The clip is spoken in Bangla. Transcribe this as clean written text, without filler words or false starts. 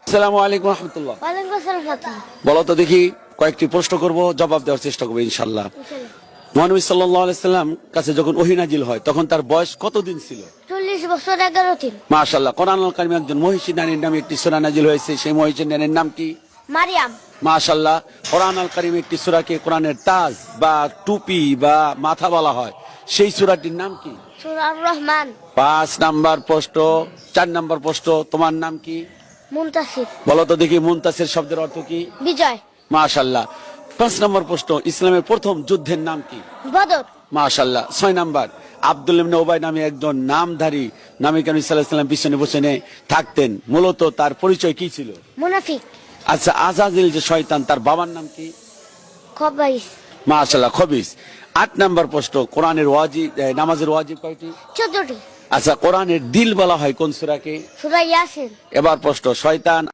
আসসালামু আলাইকুম রহমতুল্লাহ। ওয়ালাইকুম আসসালাম রাহমাতুল্লাহ। বলো তো দেখি, কয়েকটি প্রশ্ন করব, জবাব দেওয়ার চেষ্টা করবো ইনশাল্লাহ। ইনশাআল্লাহ। মহানবী সাল্লাল্লাহু আলাইহি সাল্লাম কাছে যখন ওহী নাজিল হয় তখন তার বয়স কতদিন ছিল? 40 বছর 11 দিন। মাশাআল্লাহ। কোরআনুল কারীমে একজন মহিষী নারীর নামে একটি সূরা নাজিল হয়েছে, সেই মহিষী নারীর নাম কি? মারিয়াম। মাশাআল্লাহ। কোরআনুল কারীমে একটি সূরাকে কোরআনের তাজ বা টুপি বা মাথা বলা হয়, সেই সূরাটির নাম কি? সূরা আর রহমান। 5 নাম্বার প্রশ্ন। 4 নাম্বার প্রশ্ন, তোমার নাম কি? মুনতাসির। বলো তো দেখি, মুনতাসির শব্দের অর্থ কি? বিজয়। মাশাআল্লাহ। 5 নম্বর প্রশ্ন, ইসলামের প্রথম যুদ্ধের নাম কি? বদর। মাশাআল্লাহ। 6 নাম্বার, আব্দুল ইবনে উবাই নামে একজন নামধারী নবী করিম সাল্লাল্লাহু আলাইহি ওয়াসাল্লাম পিছনে বসে থাকতেন, মূলত তার পরিচয় কি ছিল? মুনাফিক। আচ্ছা, আজাজিল যে শয়তান, তার বাবার নাম কি? খবাইস। মাশাআল্লাহ, খবিস। 8 নাম্বার প্রশ্ন, কোরআনের ওয়াজিব নামাজের ওয়াজিব কয়টি? 14টি। আচ্ছা, কোরআনের দিল বলা হয় কোন সূরাকে? সূরা ইয়াসিন। এবার প্রশ্ন, শয়তান